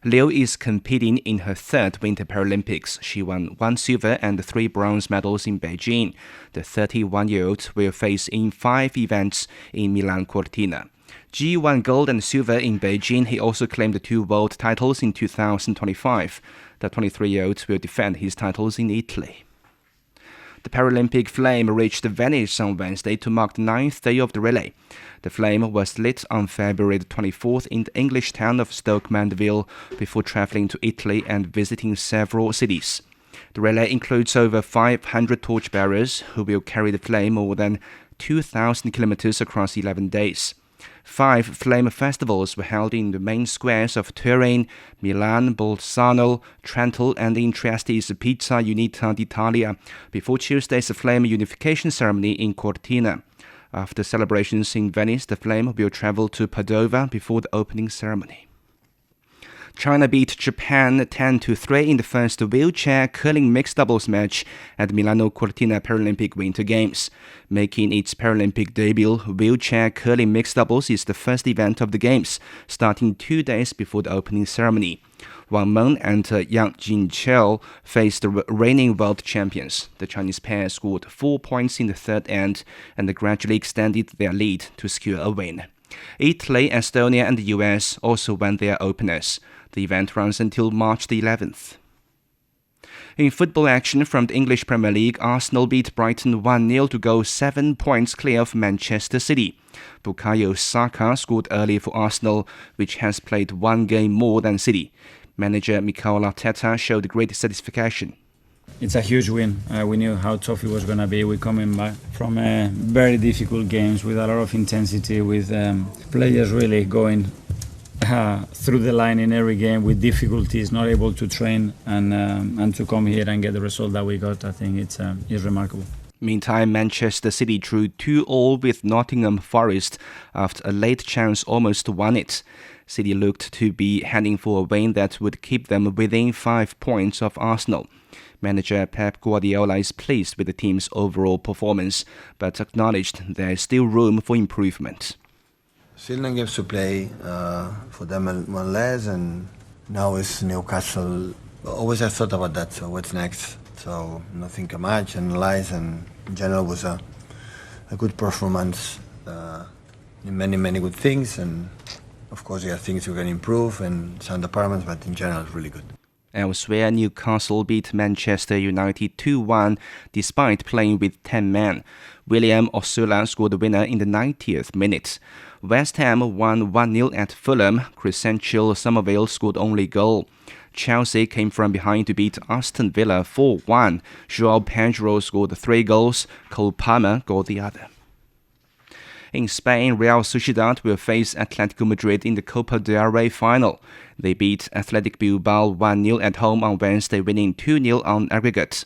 Liu is competing in her 3rd Winter Paralympics. She won 1 silver and 3 bronze medals in Beijing. The 31-year-old will face in 5 events in Milan Cortina. Ji won gold and silver in Beijing. He also claimed 2 world titles in 2025. The 23-year-old will defend his titles in Italy. The Paralympic flame reached Venice on Wednesday to mark the 9th day of the relay. The flame was lit on February 24th in the English town of Stoke Mandeville before traveling to Italy and visiting several cities. The relay includes over 500 torchbearers who will carry the flame more than 2,000 kilometers across 11 days. 5 flame festivals were held in the main squares of Turin, Milan, Bolzano, Trento, and in Trieste's Piazza Unita d'Italia before Tuesday's flame unification ceremony in Cortina. After celebrations in Venice, the flame will travel to Padova before the opening ceremony. China beat Japan 10-3 in the first wheelchair curling mixed doubles match at Milano Cortina Paralympic Winter Games. Making its Paralympic debut, wheelchair curling mixed doubles is the first event of the Games, starting 2 days before the opening ceremony. Wang Meng and Yang Jinqiu faced the reigning world champions. The Chinese pair scored 4 points in the third end and gradually extended their lead to secure a win. Italy, Estonia and the US also won their openers. The event runs until March the 11th. In football action from the English Premier League, Arsenal beat Brighton 1-0 to go 7 points clear of Manchester City. Bukayo Saka scored early for Arsenal, which has played 1 game more than City. Manager Mikel Arteta showed great satisfaction. It's a huge win. We knew how tough it was going to be. We're coming back from very difficult games with a lot of intensity, with players really going through the line in every game with difficulties, not able to train, and to come here and get the result that we got, I think it's remarkable. Meantime, Manchester City drew 2-2 with Nottingham Forest after a late chance almost won it. City looked to be heading for a win that would keep them within 5 points of Arsenal. Manager Pep Guardiola is pleased with the team's overall performance, but acknowledged there is still room for improvement. Still 9 games to play, for them one less, and now it's Newcastle. Always I thought about that, so what's next? So nothing much, analyze, and in general was a good performance in many good things, and of course there are things we can improve and some departments, but in general it's really good. Elsewhere, Newcastle beat Manchester United 2-1 despite playing with 10 men. William Osula scored the winner in the 90th minute. West Ham won 1-0 at Fulham. Crescential Somerville scored only goal. Chelsea came from behind to beat Aston Villa 4-1. João Pedro scored 3 goals. Cole Palmer got the other. In Spain, Real Sociedad will face Atletico Madrid in the Copa del Rey final. They beat Athletic Bilbao 1-0 at home on Wednesday, winning 2-0 on aggregate.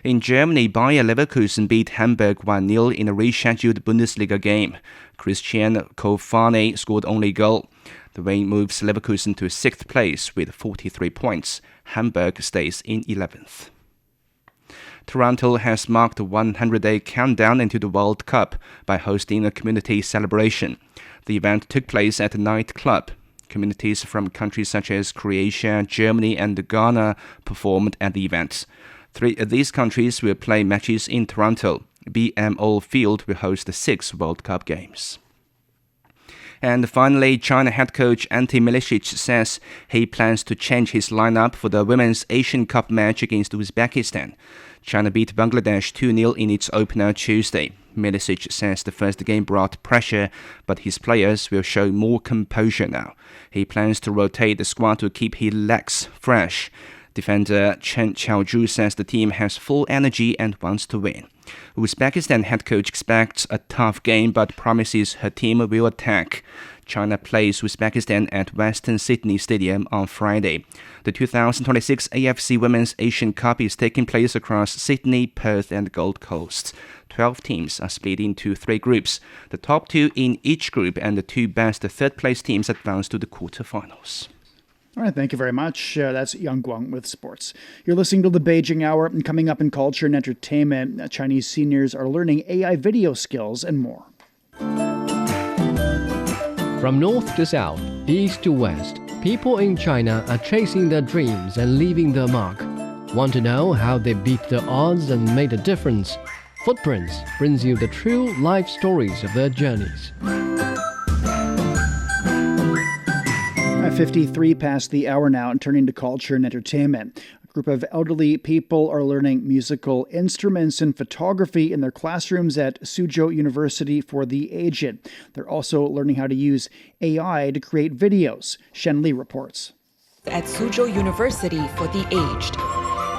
In Germany, Bayer Leverkusen beat Hamburg 1-0 in a rescheduled Bundesliga game. Christian Kofane scored only goal. The win moves Leverkusen to 6th place with 43 points. Hamburg stays in 11th. Toronto has marked a 100-day countdown into the World Cup by hosting a community celebration. The event took place at a nightclub. Communities from countries such as Croatia, Germany, and Ghana performed at the event. 3 of these countries will play matches in Toronto. BMO Field will host the 6 World Cup games. And finally, China head coach Ante Milicic says he plans to change his lineup for the Women's Asian Cup match against Uzbekistan. China beat Bangladesh 2-0 in its opener Tuesday. Milicic says the first game brought pressure, but his players will show more composure now. He plans to rotate the squad to keep his legs fresh. Defender Chen Xiaozhu says the team has full energy and wants to win. Uzbekistan head coach expects a tough game but promises her team will attack. China plays Uzbekistan at Western Sydney Stadium on Friday. The 2026 AFC Women's Asian Cup is taking place across Sydney, Perth and Gold Coast. 12 teams are split into 3 groups. The top 2 in each group and the 2 best third-place teams advance to the quarterfinals. All right, thank you very much. That's Yang Guang with sports. You're listening to the Beijing Hour, and coming up in culture and entertainment, Chinese seniors are learning AI video skills and more. From north to south, east to west, people in China are chasing their dreams and leaving their mark. Want to know how they beat the odds and made a difference? Footprints brings you the true life stories of their journeys. 53 past the hour now, and turning to culture and entertainment. A group of elderly people are learning musical instruments and photography in their classrooms at Suzhou University for the Aged. They're also learning how to use AI to create videos. Shen Li reports. At Suzhou University for the Aged,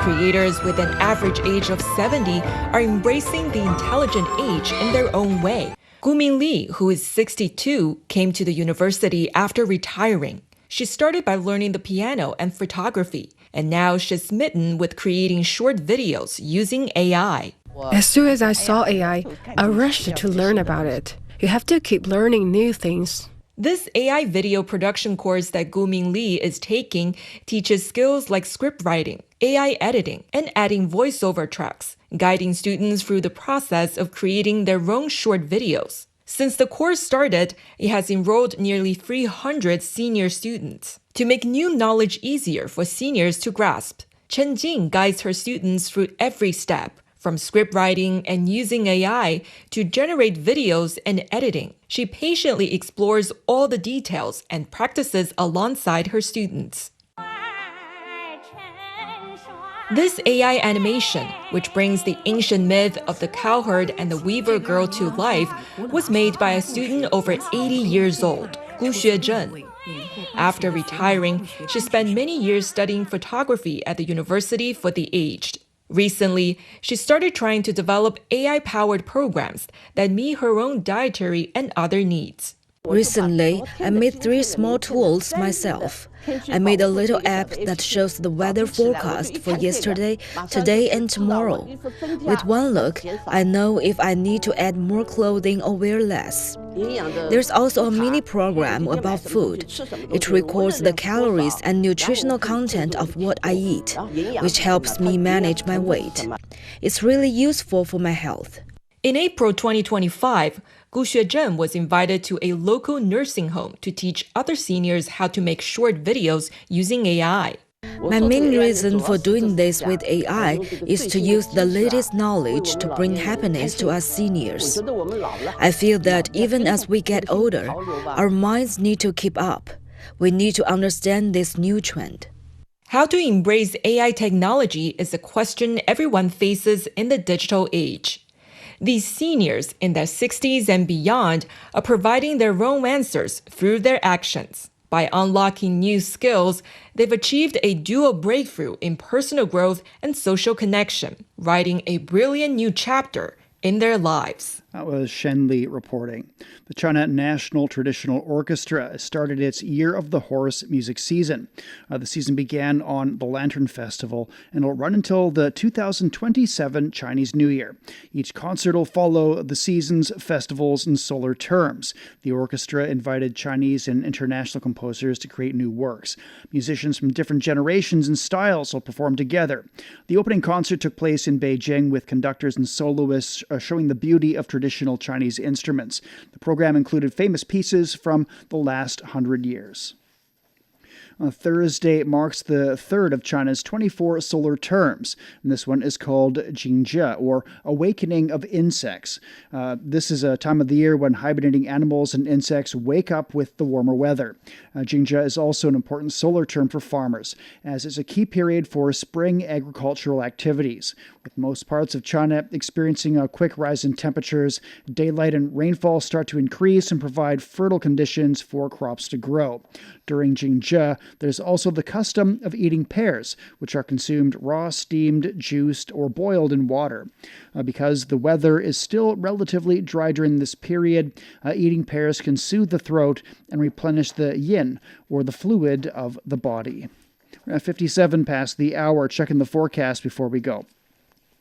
creators with an average age of 70 are embracing the intelligent age in their own way. Gumin Li, who is 62, came to the university after retiring. She started by learning the piano and photography, and now she's smitten with creating short videos using AI. As soon as I saw AI, I rushed to learn about it. You have to keep learning new things. This AI video production course that Gumin Li is taking teaches skills like script writing, AI editing, and adding voiceover tracks, guiding students through the process of creating their own short videos. Since the course started, it has enrolled nearly 300 senior students. To make new knowledge easier for seniors to grasp, Chen Jing guides her students through every step, from script writing and using AI to generate videos and editing. She patiently explores all the details and practices alongside her students. This AI animation, which brings the ancient myth of the cowherd and the weaver girl to life, was made by a student over 80 years old, Gu Xuezhen. After retiring, she spent many years studying photography at the University for the Aged. Recently, she started trying to develop AI-powered programs that meet her own dietary and other needs. Recently, I made 3 small tools myself. I made a little app that shows the weather forecast for yesterday, today, and tomorrow. With one look, I know if I need to add more clothing or wear less. There's also a mini program about food. It records the calories and nutritional content of what I eat, which helps me manage my weight. It's really useful for my health. In April 2025, Gu Xuezhen was invited to a local nursing home to teach other seniors how to make short videos using AI. My main reason for doing this with AI is to use the latest knowledge to bring happiness to us seniors. I feel that even as we get older, our minds need to keep up. We need to understand this new trend. How to embrace AI technology is a question everyone faces in the digital age. These seniors in their 60s and beyond are providing their own answers through their actions. By unlocking new skills, they've achieved a dual breakthrough in personal growth and social connection, writing a brilliant new chapter in their lives. That was Shen Li reporting. The China National Traditional Orchestra started its Year of the Horse music season. The season began on the Lantern Festival and will run until the 2027 Chinese New Year. Each concert will follow the season's festivals and solar terms. The orchestra invited Chinese and international composers to create new works. Musicians from different generations and styles will perform together. The opening concert took place in Beijing with conductors and soloists showing the beauty of traditional Chinese instruments. The program included famous pieces from the last 100 years. Thursday marks the third of China's 24 solar terms, and this one is called Jingjie, or Awakening of Insects. This is a time of the year when hibernating animals and insects wake up with the warmer weather. Jingjie is also an important solar term for farmers, as it's a key period for spring agricultural activities. With most parts of China experiencing a quick rise in temperatures, daylight and rainfall start to increase and provide fertile conditions for crops to grow. During Jingjie, there's also the custom of eating pears, which are consumed raw, steamed, juiced, or boiled in water. Because the weather is still relatively dry during this period, eating pears can soothe the throat and replenish the yin, or the fluid of the body. 57 past the hour, checking the forecast before we go.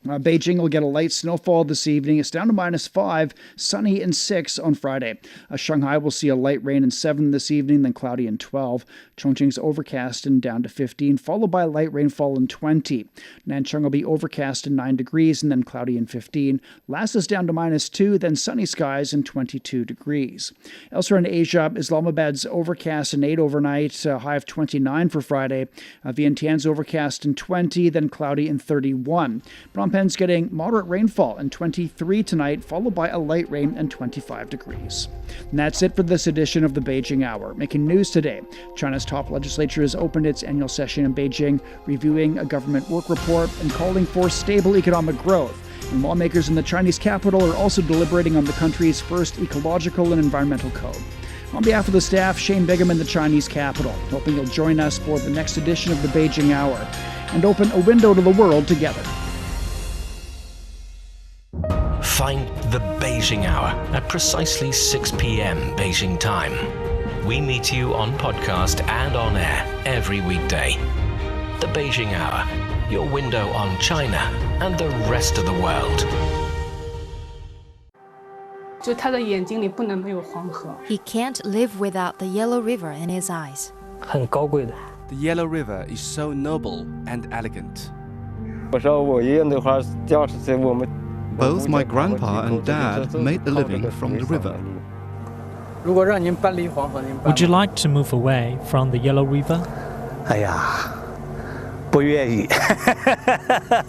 Beijing will get a light snowfall this evening. It's down to -5, sunny and 6 on Friday. Shanghai will see a light rain and 7 this evening, then cloudy and 12. Chongqing's overcast and down to 15, followed by light rainfall and 20. Nanchang will be overcast and 9 degrees, and then cloudy and 15. Lhasa is down to -2, then sunny skies and 22 degrees. Elsewhere in Asia, Islamabad's overcast and 8 overnight, high of 29 for Friday. Vientiane's overcast and 20, then cloudy and 31. Phnom Penh's getting moderate rainfall and 23 tonight, followed by a light rain and 25 degrees. And that's it for this edition of the Beijing Hour. Making news today, China's top legislature has opened its annual session in Beijing, reviewing a government work report and calling for stable economic growth. And lawmakers in the Chinese capital are also deliberating on the country's first Ecological and Environmental Code. On behalf of the staff, Shane Bigham in the Chinese capital, hoping you'll join us for the next edition of the Beijing Hour and open a window to the world together. Find the Beijing Hour at precisely 6 p.m. Beijing time. We meet you on podcast and on air every weekday. The Beijing Hour, your window on China and the rest of the world. He can't live without the Yellow River in his eyes. The Yellow River is so noble and elegant. Both my grandpa and dad made a living from the river. Would you like to move away from the Yellow River?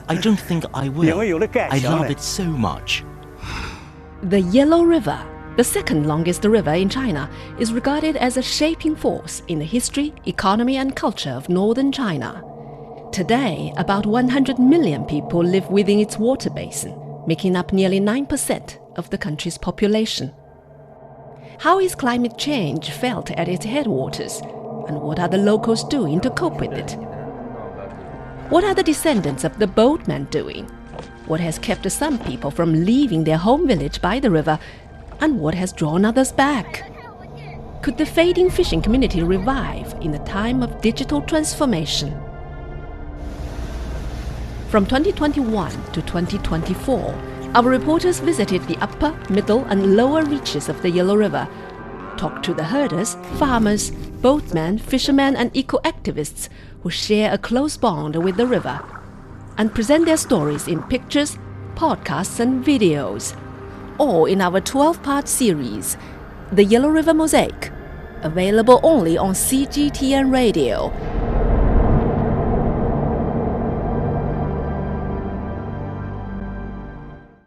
I don't think I will. I love it so much. The Yellow River, the second longest river in China, is regarded as a shaping force in the history, economy and culture of northern China. Today, about 100 million people live within its water basin, making up nearly 9% of the country's population. How is climate change felt at its headwaters, and what are the locals doing to cope with it? What are the descendants of the boatmen doing? What has kept some people from leaving their home village by the river, and what has drawn others back? Could the fading fishing community revive in a time of digital transformation? From 2021 to 2024, our reporters visited the upper, middle and lower reaches of the Yellow River, talked to the herders, farmers, boatmen, fishermen and eco-activists who share a close bond with the river, and present their stories in pictures, podcasts and videos, all in our 12-part series, The Yellow River Mosaic, available only on CGTN Radio